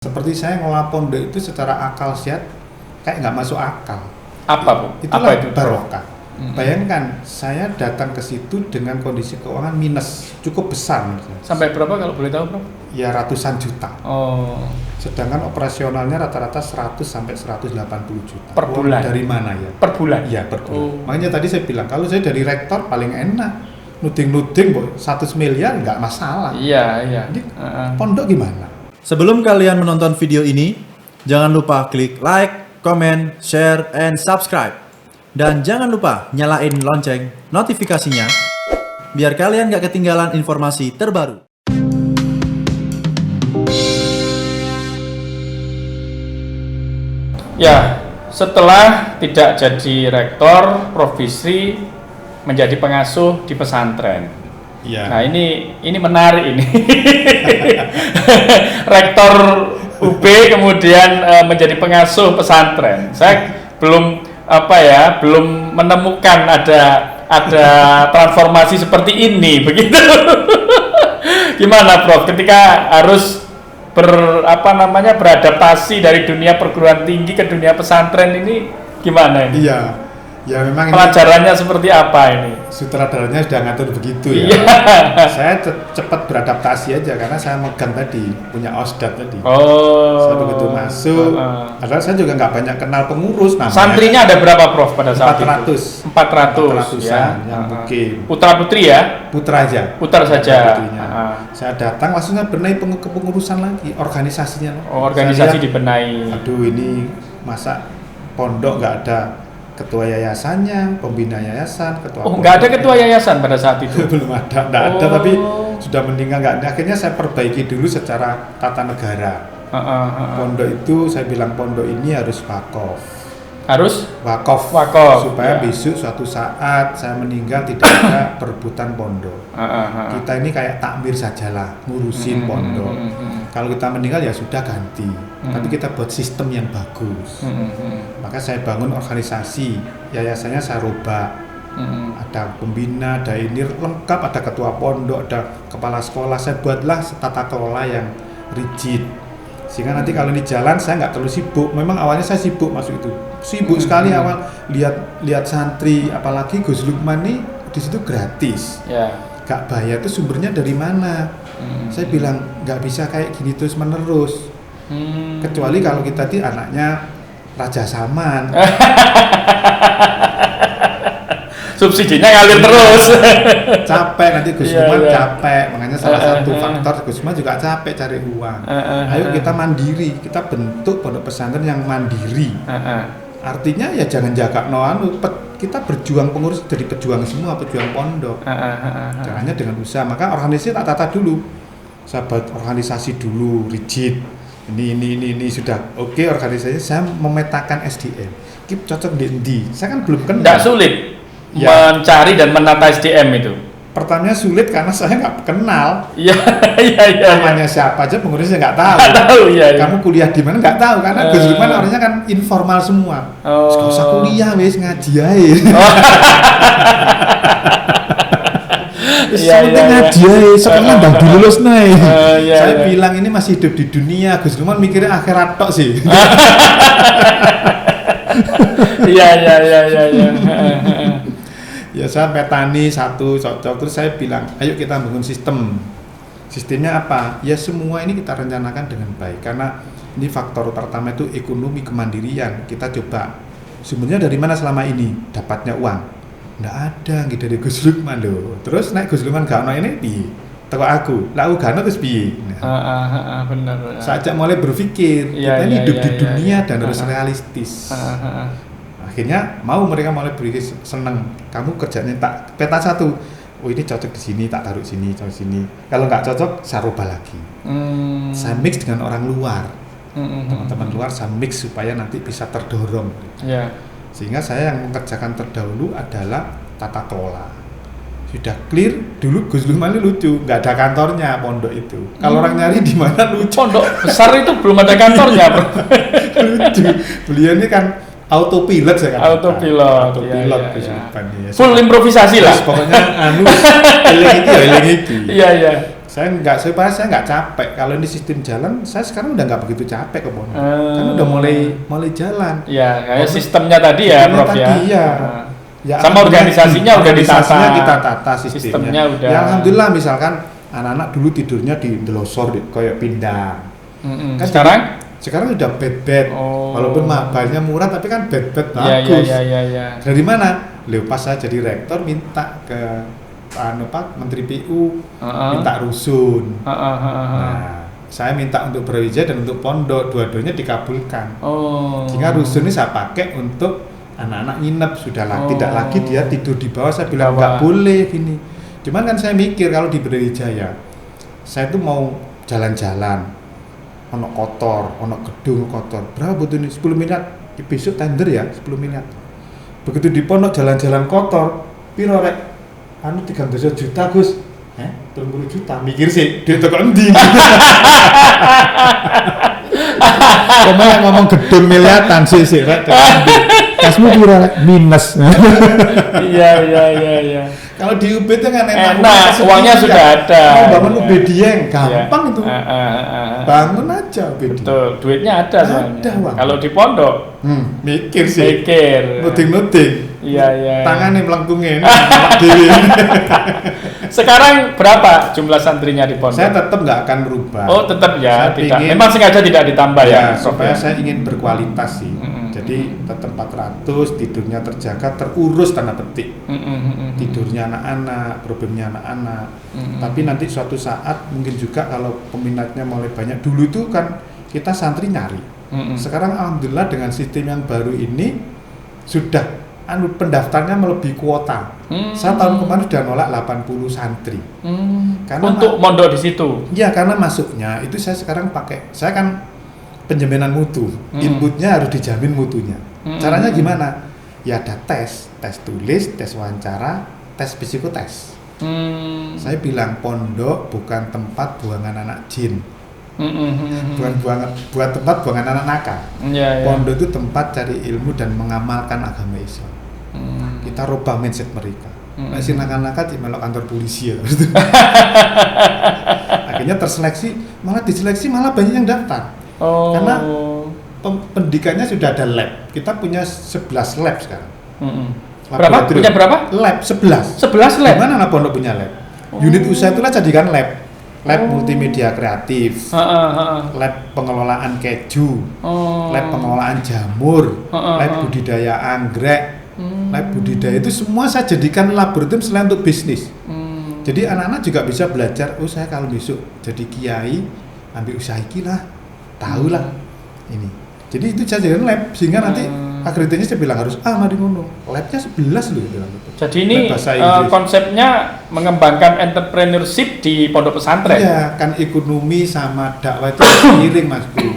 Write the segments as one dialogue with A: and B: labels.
A: Seperti saya ngelola pondok itu secara akal sehat kayak nggak masuk akal.
B: Apa Bu?
A: Itulah
B: Apa itu?
A: barokah. Bayangkan saya datang ke situ dengan kondisi keuangan minus cukup besar.
B: Sampai berapa kalau boleh tahu Bro?
A: Ya ratusan juta.
B: Oh.
A: Sedangkan operasionalnya rata-rata 100 sampai 180 juta.
B: Per bulan?
A: Dari mana ya?
B: Per bulan?
A: Iya per bulan.
B: Oh.
A: Makanya tadi saya bilang kalau saya dari rektor paling enak. Nuding-nuding 100 miliar nggak masalah.
B: Iya, iya.
A: Jadi pondok gimana?
C: Sebelum kalian menonton video ini, jangan lupa klik like, comment, share, and subscribe. Dan jangan lupa nyalain lonceng notifikasinya, biar kalian gak ketinggalan informasi terbaru.
B: Ya, setelah tidak jadi rektor, Prof. Bisri menjadi pengasuh di pesantren.
A: Iya.
B: Nah ini menarik ini. Rektor UB kemudian menjadi pengasuh pesantren. Saya belum belum menemukan ada transformasi seperti ini begitu. Gimana Prof? Ketika harus beradaptasi dari dunia perguruan tinggi ke dunia pesantren ini gimana ini?
A: Iya. Ya memang
B: pelajarannya seperti apa ini?
A: Sutradaranya sudah ngatur begitu ya.
B: Iya.
A: Saya cepat beradaptasi aja karena saya megang tadi punya OSDAT tadi.
B: Oh.
A: Saya begitu masuk, padahal saya juga nggak banyak kenal pengurus. Namanya
B: Santrinya ada berapa Prof pada saat
A: 400.
B: itu? 400 ya.
A: Yang mungkin.
B: Putra putri ya?
A: Putra aja.
B: Putra saja.
A: Saya datang langsung benahi kepengurusan lagi, organisasinya.
B: Oh, organisasi dibenahi.
A: Aduh ini masa pondok nggak ada ketua yayasannya, pembina yayasan, ketua.
B: Oh, nggak ada ketua yayasan pada saat itu?
A: Belum ada, nggak ada, tapi sudah meninggal nggak ada. Akhirnya saya perbaiki dulu secara tata negara. Pondok itu saya bilang pondok ini harus wakaf.
B: Harus?
A: Wakaf. Supaya besok suatu saat saya meninggal tidak ada perebutan pondok. Kita ini kayak takmir sajalah, ngurusin pondok. Kalau kita meninggal ya sudah ganti. Tapi kita buat sistem yang bagus. Maka saya bangun organisasi, yayasannya saya rubah. Ada pembina, ada ini lengkap, ada ketua pondok, ada kepala sekolah. Saya buatlah tata kelola yang rigid. Sehingga nanti kalau di jalan saya nggak terlalu sibuk. Memang awalnya saya sibuk masuk itu. Sibuk sekali awal lihat santri, apalagi Gus Lukman nih di situ gratis. Gak bayar itu sumbernya dari mana? Saya bilang nggak bisa kayak gini terus menerus. Kecuali kalau kita di anaknya Raja Salman.
B: Subsidinya ngalir terus.
A: Capek nanti Gus Lukman capek. Makanya salah satu faktor Gus Lukman juga capek cari uang. Ayo kita mandiri, kita bentuk pondok pesantren yang mandiri. Artinya ya jangan jaga kita berjuang pengurus jadi pejuang semua, pejuang pondok. Caranya dengan usaha. Maka organisasi tak tata dulu. Saya buat organisasi dulu rigid. Ini sudah oke organisasi. Saya memetakan SDM. Kip cocok di. Saya kan belum kenal.
B: Nggak sulit mencari dan menata SDM itu.
A: Pertamanya sulit karena saya nggak kenal.
B: Iya.
A: Namanya siapa aja pengurusnya nggak tahu.
B: Nggak tahu, iya.
A: Kamu kuliah di mana nggak tahu karena Gus Lukman orangnya kan informal semua. Gak usah kuliah wes ngaji aja. Sebenarnya ngaji aja. Sekarang bang lulus naik. Saya bilang ini masih hidup di dunia. Gus Lukman mikirnya akhirat tok sih.
B: Iya.
A: Ya saya petani satu cocok, terus saya bilang ayo kita bangun sistem. Sistemnya apa? Ya semua ini kita rencanakan dengan baik karena ini faktor pertama itu ekonomi kemandirian. Kita coba sumbernya dari mana selama ini dapatnya uang? Nggak ada gitu dari Gus Lukman loh. Terus naik Gus Lukman gak ono ini piye? Teko aku, lah gak ono terus piye?
B: Benar.
A: Saya ajak mulai berpikir kita ini hidup di dunia dan harus realistis. Akhirnya mereka mulai berpikir seneng. Kamu kerjanya tak peta satu. Oh ini cocok di sini, tak taruh sini, cocok sini. Kalau nggak cocok, saya rubah lagi. Saya mix dengan orang luar, teman-teman luar saya mix supaya nanti bisa terdorong. Sehingga saya yang mengerjakan terdahulu adalah tata kelola. Sudah clear, dulu Gus Lukman lucu, nggak ada kantornya pondok itu. Kalau orang nyari di mana lucu.
B: Pondok besar itu belum ada kantornya, Bro.
A: Lucu. Beliau ini kan autopilot saya katakan.
B: Autopilot
A: Gus Lukman ya.
B: Full improvisasi lah.
A: Pokoknya eling iki.
B: Iya.
A: Saya nggak capek. Kalau ini sistem jalan, saya sekarang udah nggak begitu capek ke pondok. Kan udah mulai jalan.
B: Ya, kayak sistemnya tadi ya, Prof ya.
A: Ya,
B: sama organisasinya udah ditata.
A: Kita tata sistemnya
B: udah.
A: Ya, alhamdulillah misalkan anak-anak dulu tidurnya di delosor kayak pindang. Kan sekarang udah bed. Walaupun mabalnya murah tapi kan bed bagus.
B: Iya.
A: Dari mana? Pas saya jadi rektor minta ke Menteri PU minta rusun. Nah, saya minta untuk Brawijaya dan untuk pondok, dua-duanya dikabulkan. Sehingga rusun ini saya pakai untuk anak-anak nginep, tidak lagi dia tidur di bawah. Saya bilang nggak boleh gini. Cuman kan saya mikir kalau di Brawijaya, saya tuh mau jalan-jalan, ono kotor, ono gedung kotor. Berapa butuh ini? 10 miliar. Besok tender ya 10 miliar. Begitu di pondok jalan-jalan kotor, piro rek? 300 juta Gus. 30 juta. Mikir sih, duit teko endi? Ngomong gedung miliaran sih rek. Kasmu piro rek? Minus.
B: Iya.
A: Kalau di UB itu kan
B: enak, uangnya sudah ada.
A: Mau bangun UB Dieng, gampang itu. Bangun aja UB Dieng.
B: Betul, duitnya ada soalnya.
A: Ada uang.
B: Kalau di pondok,
A: mikir sih.
B: Nuding. Iya.
A: Tangannya melengkungin.
B: Sekarang berapa jumlah santrinya di pondok?
A: Saya tetap nggak akan berubah.
B: Oh, tetap ya,
A: saya
B: tidak.
A: ingin,
B: memang sengaja tidak ditambah ya.
A: Supaya saya ingin berkualitas sih. Jadi tetap 400, tidurnya terjaga, terurus tanda petik. Tidurnya anak-anak, problemnya anak-anak. Tapi nanti suatu saat mungkin juga kalau peminatnya mulai banyak. Dulu itu kan kita santri nyari. Sekarang alhamdulillah dengan sistem yang baru ini sudah pendaftarnya melebihi kuota. Saya tahun kemarin sudah nolak 80 santri.
B: Karena untuk mondok di situ.
A: Iya, karena masuknya itu saya sekarang pakai. Saya kan penjaminan mutu, inputnya harus dijamin mutunya. Caranya gimana? Ya ada tes tulis, tes wawancara, tes psikotes. Saya bilang pondok bukan tempat buangan anak jin, bukan tempat buangan anak nakal. Pondok itu tempat cari ilmu dan mengamalkan agama Islam. Kita rubah mindset mereka. Masih nakal-nakal di melok kantor polisi ya. Akhirnya diseleksi malah banyak yang daftar. Karena pendidikannya sudah ada lab. Kita punya 11 lab sekarang.
B: Berapa? Punya berapa?
A: Lab 11.
B: 11 lab.
A: Gimana anak pondok punya lab? Unit usaha itulah jadikan lab. Lab multimedia kreatif. Lab pengelolaan keju. Lab pengelolaan jamur. Lab budidaya anggrek. Lab budidaya itu semua saya jadikan laboratorium selain untuk bisnis. Jadi anak-anak juga bisa belajar. Saya kalau besok jadi kiai ambil usaha iki lah. Tahu lah ini. Jadi itu saya jadikan lab sehingga nanti akreditasinya saya bilang harus mari ngono. Labnya 11 loh bilang gitu.
B: Jadi ini konsepnya mengembangkan entrepreneurship di pondok pesantren.
A: Iya, kan ekonomi sama dakwah itu seiring Mas Bro.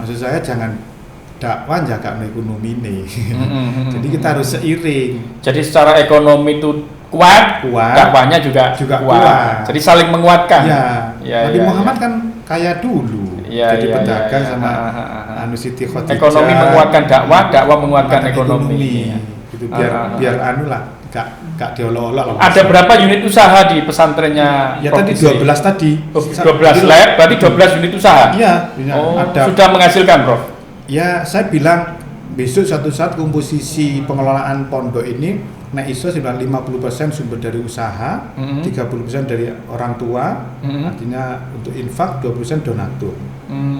A: Maksud saya jangan dakwah jaga ekonomi nih. Jadi kita harus seiring.
B: Jadi secara ekonomi itu kuat, dakwahnya juga kuat. Jadi saling menguatkan.
A: Nabi Muhammad kan kaya dulu. Jadi pedagang sama Siti Khadijah.
B: Ekonomi menguatkan dakwah menguatkan ekonomi.
A: Gitu biar lah, enggak diolok-olok.
B: Ada berapa unit usaha di pesantrennya?
A: Ya tadi 12 tadi.
B: 12 lab, berarti 12 unit usaha.
A: Iya, ada.
B: Sudah menghasilkan, Prof.
A: Ya, saya bilang besok suatu saat komposisi pengelolaan pondok ini iso 50% sumber dari usaha, 30% dari orang tua, artinya untuk infak, 20% donatur.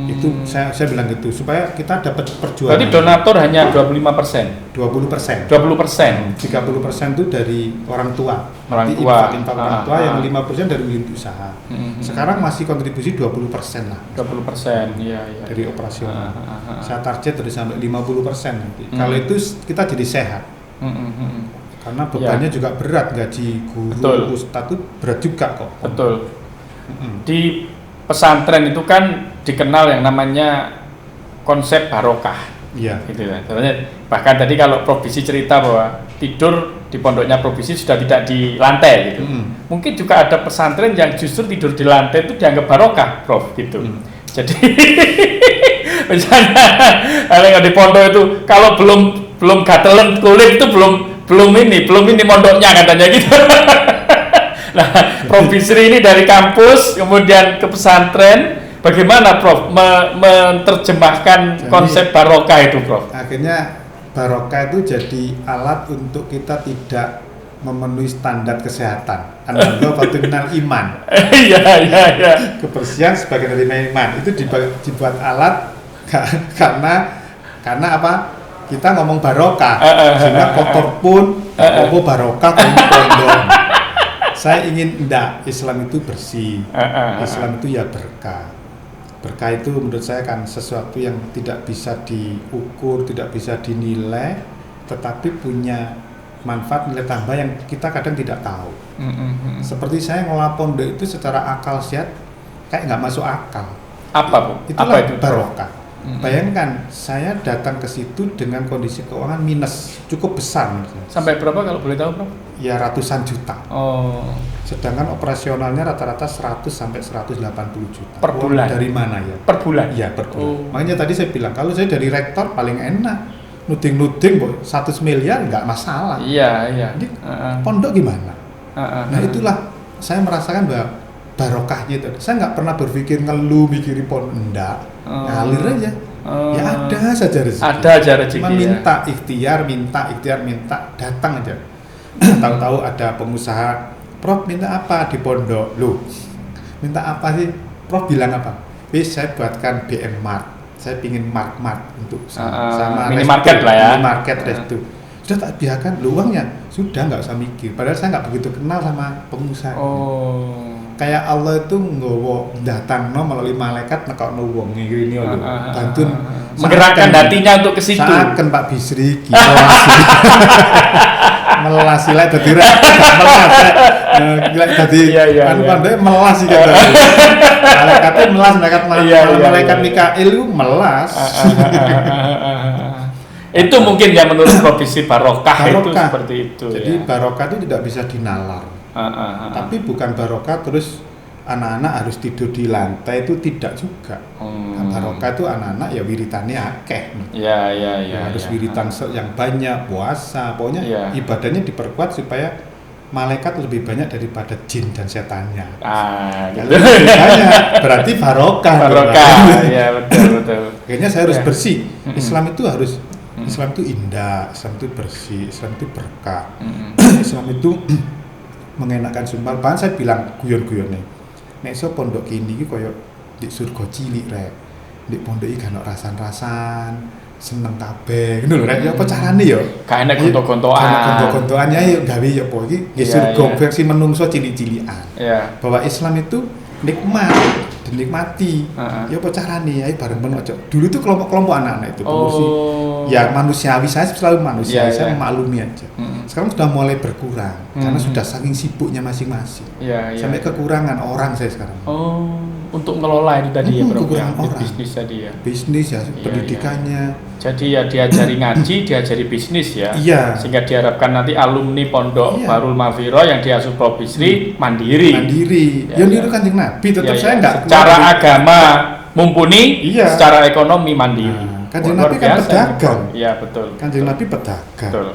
A: Itu saya bilang gitu supaya kita dapat perjuangan.
B: Berarti donatur hanya 25%.
A: 20%. 30% itu dari orang tua. Infak orang tua, yang 5% dari unit usaha. Sekarang masih kontribusi 20% lah.
B: 20%, iya.
A: Dari operasional. Saya target dari sampai 50% nanti. Kalau itu kita jadi sehat. Karena bebannya juga berat, gaji guru, ustadz itu berat juga kok.
B: Betul. Di pesantren itu kan dikenal yang namanya konsep barokah.
A: Iya.
B: Gitu ya. Bahkan tadi kalau Prof Bisi cerita bahwa tidur di pondoknya Prof Bisi sudah tidak di lantai gitu. Mungkin juga ada pesantren yang justru tidur di lantai itu dianggap barokah, Prof, gitu. Jadi misalnya kalau di pondok itu kalau belum gatelan kulit itu belum ini mondoknya katanya gitu. Nah, Prof Bisri ini dari kampus kemudian ke pesantren, bagaimana Prof menerjemahkan konsep barokah itu, Prof?
A: Akhirnya barokah itu jadi alat untuk kita tidak memenuhi standar kesehatan. An-nadhafatu minal iman.
B: Iya.
A: Kebersihan sebagai dari iman itu dibuat alat karena apa? Kita ngomong barokah. Sehingga kotor pun barokah pondok. Saya ingin Islam itu bersih. Islam itu ya berkah. Berkah itu menurut saya kan sesuatu yang tidak bisa diukur, tidak bisa dinilai, tetapi punya manfaat nilai tambah yang kita kadang tidak tahu. Seperti saya ngelola pondok itu secara akal sehat kayak nggak masuk akal.
B: Apa Bu?
A: Itulah itu barokah. Bayangkan saya datang ke situ dengan kondisi keuangan minus cukup besar.
B: Sampai berapa kalau boleh tahu, Prof?
A: Ya ratusan juta.
B: Oh.
A: Sedangkan operasionalnya rata-rata 100 sampai 180 juta.
B: Per bulan.
A: Dari mana ya?
B: Per bulan.
A: Iya, per bulan. Makanya tadi saya bilang kalau saya dari rektor paling enak. Nuding-nuding 100 miliar nggak masalah.
B: Iya.
A: Jadi pondok gimana? Nah itulah saya merasakan bahwa barokahnya itu. Saya nggak pernah berpikir ngeluh mikirin pondok, enggak. Ngalir aja. Ya ada saja rezeki.
B: Ada aja rezeki.
A: Cuma minta ikhtiar, datang aja. Tahu-tahu ada pengusaha, Prof minta apa di pondok? Loh, minta apa sih? Prof bilang apa? Saya buatkan BM Mart. Saya pingin mart untuk sama
B: minimarket lah ya.
A: Minimarket resto. Sudah tak biarkan lu uangnya. Sudah nggak usah mikir. Padahal saya nggak begitu kenal sama pengusaha. Kayak Allah itu nggowo datang melalui malaikat nekokno wong ngene lho. Bantu
B: menggerakkan hatinya untuk ke situ.
A: Saken Pak Bisri melas sila dadi dadi melas iki to. Malaikate malaikat Mikail itu melas.
B: Itu mungkin yang menurut Profesi barokah itu seperti itu.
A: Jadi barokah itu tidak bisa dinalar. Tapi bukan barokah terus anak-anak harus tidur di lantai, itu tidak juga. Barokah itu anak-anak ya wiritannya akeh. Harus wiritan yang banyak, puasa, pokoknya ibadahnya diperkuat supaya malaikat lebih banyak daripada jin dan setannya.
B: Gitu.
A: Lebih banyak, berarti barokah.
B: Ya betul.
A: Kayaknya saya harus bersih. Islam itu indah, Islam itu bersih, Islam itu berkah. Islam itu mengenakan sumpah. Bahkan saya bilang guyon-guyon nih. Nek iso pondok kini iki koyo di surga cilik rek. Di pondok iki kan rasan-rasan, seneng kabeh. Ngono lho rek, ya apa carane ya?
B: Gak enak gontok-gontokan.
A: Gontok-gontokan ya gawe ya apa iki? Nggih surga versi menungso cilik-cilikan. Bahwa Islam itu nikmat, dinikmati. Ya apa carane? Ayo bareng-bareng aja. Dulu tuh kelompok-kelompok anak-anak itu pengurus. Ya manusiawi, saya selalu manusia, saya memaklumi aja. Sekarang sudah mulai berkurang karena sudah saking sibuknya masing-masing. Sampai kekurangan orang saya sekarang.
B: Untuk ngelola itu tadi ya, Bro.
A: Kekurangan orang.
B: Bisnis tadi ya.
A: Bisnis ya, pendidikannya.
B: Jadi ya diajari ngaji, diajari bisnis ya. Sehingga diharapkan nanti alumni Pondok Barul Mafiro yang diasuh Prof Bisri mandiri.
A: Ya niru Kanjeng Nabi, tetap saya enggak
B: secara agama mumpuni, secara ekonomi mandiri.
A: Kanjeng Nabi kan pedagang.
B: Iya, betul.
A: Kanjeng Nabi pedagang.
B: Betul.